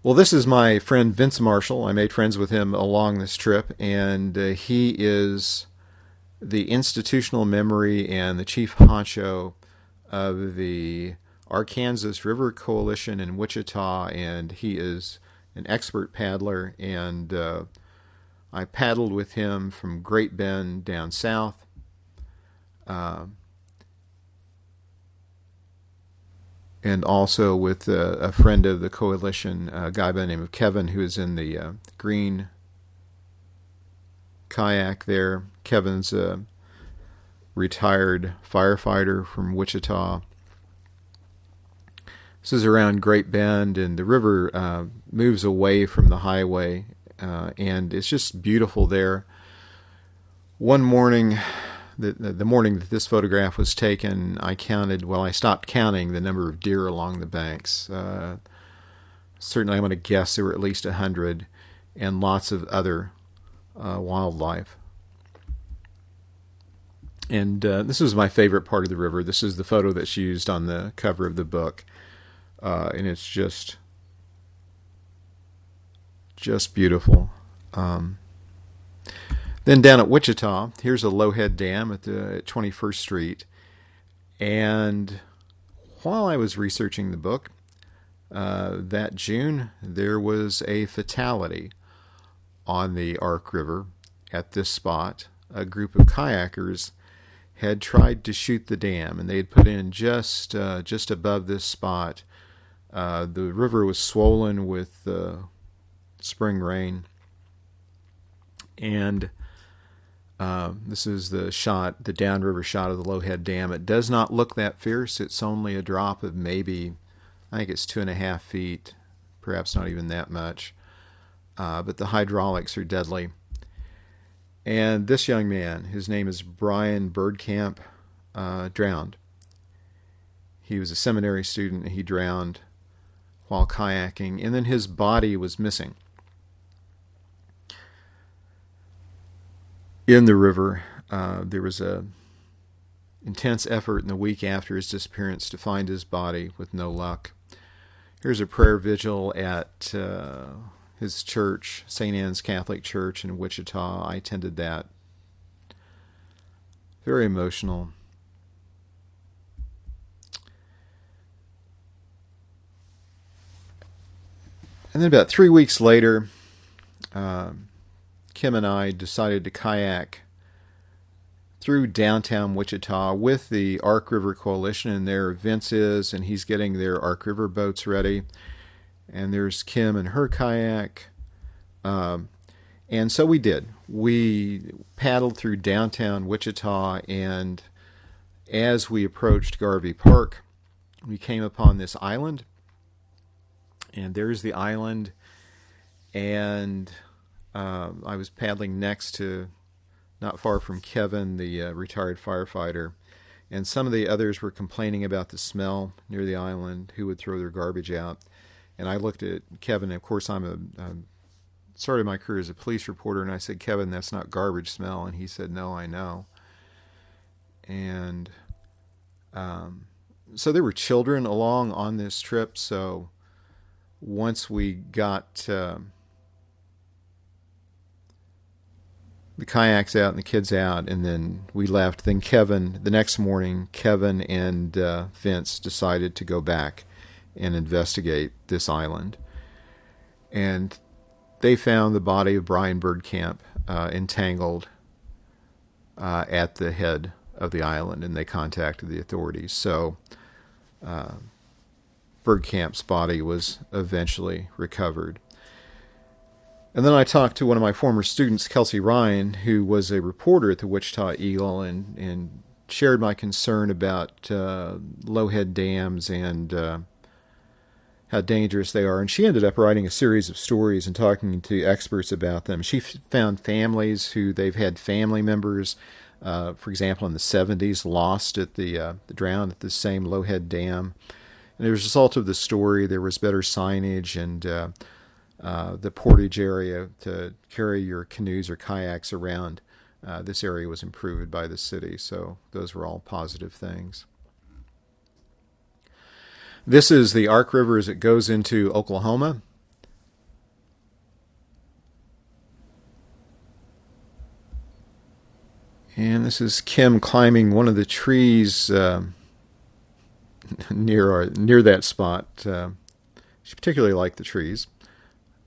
Well, this is my friend Vince Marshall. I made friends with him along this trip, and he is the institutional memory and the chief honcho of the Arkansas River Coalition in Wichita, and he is an expert paddler, and I paddled with him from Great Bend down south. And also with a friend of the coalition, a guy by the name of Kevin, who is in the green kayak there. Kevin's a retired firefighter from Wichita. This is around Great Bend, and the river moves away from the highway, and it's just beautiful there. One morning, the morning that this photograph was taken, I stopped counting the number of deer along the banks. Certainly, I'm going to guess there were at least 100, and lots of other wildlife. And this was my favorite part of the river. This is the photo that's used on the cover of the book. And it's just beautiful. Then down at Wichita, here's a Lowhead Dam at 21st Street. And while I was researching the book, that June, there was a fatality on the Ark River at this spot. A group of kayakers had tried to shoot the dam, and they had put in just above this spot The river was swollen with spring rain. And this is the downriver shot of the Lowhead Dam. It does not look that fierce. It's only a drop of maybe, I think it's 2.5 feet, perhaps not even that much. But the hydraulics are deadly. And this young man, his name is Brian Birdcamp, drowned. He was a seminary student, and he drowned while kayaking, and then his body was missing in the river. There was a intense effort in the week after his disappearance to find his body, with no luck. Here's a prayer vigil at his church, St. Anne's Catholic Church in Wichita. I attended that. Very emotional. And then about 3 weeks later, Kim and I decided to kayak through downtown Wichita with the Ark River Coalition, and there Vince is, and he's getting their Ark River boats ready. And there's Kim and her kayak. And so we did. We paddled through downtown Wichita, and as we approached Garvey Park, we came upon this island. And there's the island, and I was paddling next to, not far from Kevin, the retired firefighter, and some of the others were complaining about the smell near the island, who would throw their garbage out. And I looked at Kevin, and of course I'm started my career as a police reporter, and I said, Kevin, that's not garbage smell. And he said, no, I know. And so there were children along on this trip, so once we got the kayaks out and the kids out, and then we left, then the next morning, Kevin and Vince decided to go back and investigate this island. And they found the body of Brian Birdcamp entangled at the head of the island, and they contacted the authorities. So Birdcamp's body was eventually recovered. And then I talked to one of my former students, Kelsey Ryan, who was a reporter at the Wichita Eagle, and shared my concern about Lowhead dams and how dangerous they are. And she ended up writing a series of stories and talking to experts about them. She found families who they've had family members, for example, in the 70s, lost at drowned at the same Lowhead Dam. And as a result of the story, there was better signage, and the portage area to carry your canoes or kayaks around this area was improved by the city. So those were all positive things. This is the Ark River as it goes into Oklahoma. And this is Kim climbing one of the trees near that spot. She particularly liked the trees.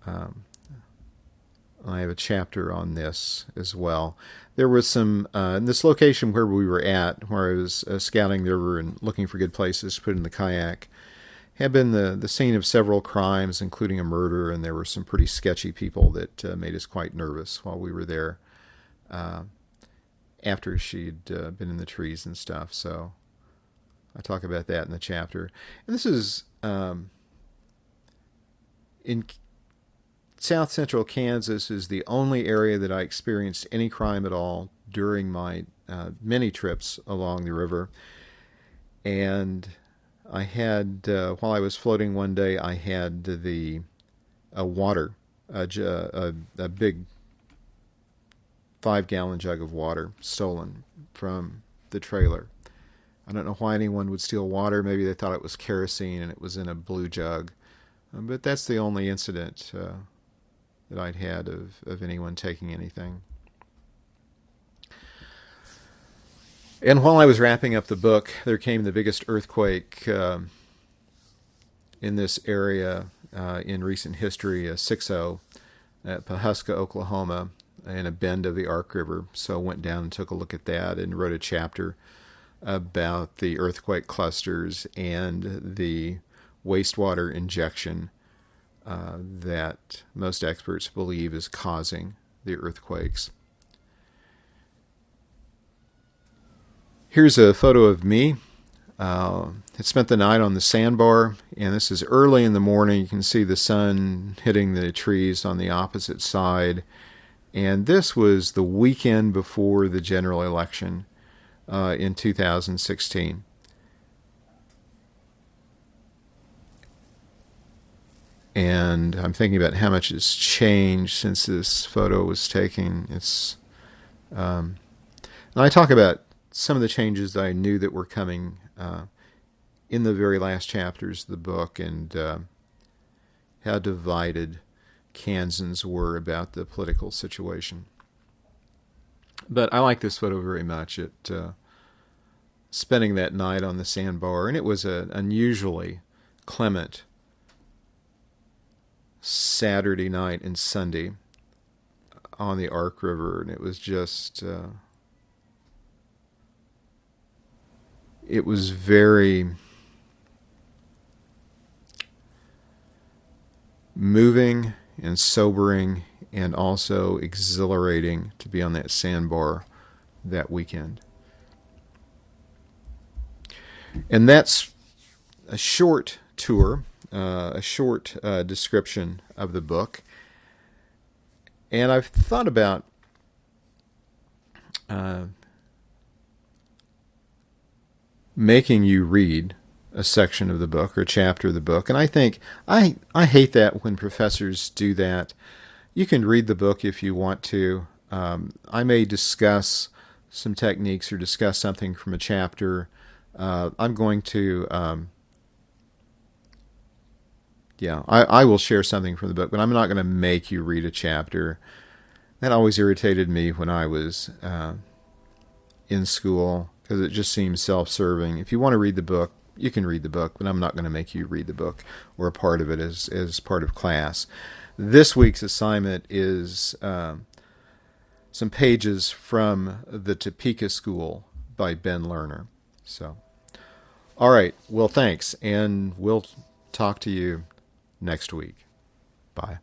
I have a chapter on this as well. There was some, in this location where we were at, where I was scouting the river and looking for good places to put in the kayak, had been the scene of several crimes, including a murder, and there were some pretty sketchy people that made us quite nervous while we were there after she'd been in the trees and stuff. So I talk about that in the chapter. And this is in South Central Kansas is the only area that I experienced any crime at all during my many trips along the river. And I had, while I was floating one day, I had water, a big 5-gallon jug of water stolen from the trailer. I don't know why anyone would steal water. Maybe they thought it was kerosene and it was in a blue jug. But that's the only incident that I'd had of anyone taking anything. And while I was wrapping up the book, there came the biggest earthquake in this area in recent history, a 6.0 at Pawhuska, Oklahoma, in a bend of the Ark River. So I went down and took a look at that and wrote a chapter about the earthquake clusters and the wastewater injection that most experts believe is causing the earthquakes. Here's a photo of me. I spent the night on the sandbar, and this is early in the morning. You can see the sun hitting the trees on the opposite side. And this was the weekend before the general election in 2016. And I'm thinking about how much has changed since this photo was taken. And I talk about some of the changes that I knew that were coming in the very last chapters of the book, and how divided Kansans were about the political situation. But I like this photo very much. Spending that night on the sandbar, and it was an unusually clement Saturday night and Sunday on the Ark River, and it was just it was very moving and sobering and also exhilarating to be on that sandbar that weekend. And that's a short tour, a short description of the book. And I've thought about making you read a section of the book or a chapter of the book. And I think I hate that when professors do that. You can read the book if you want to. I may discuss some techniques or discuss something from a chapter. I'm going to, I will share something from the book, but I'm not going to make you read a chapter. That always irritated me when I was in school, because it just seems self-serving. If you want to read the book, you can read the book, but I'm not going to make you read the book or a part of it as part of class. This week's assignment is some pages from the Topeka School by Ben Lerner. So, all right. Well, thanks, and we'll talk to you next week. Bye.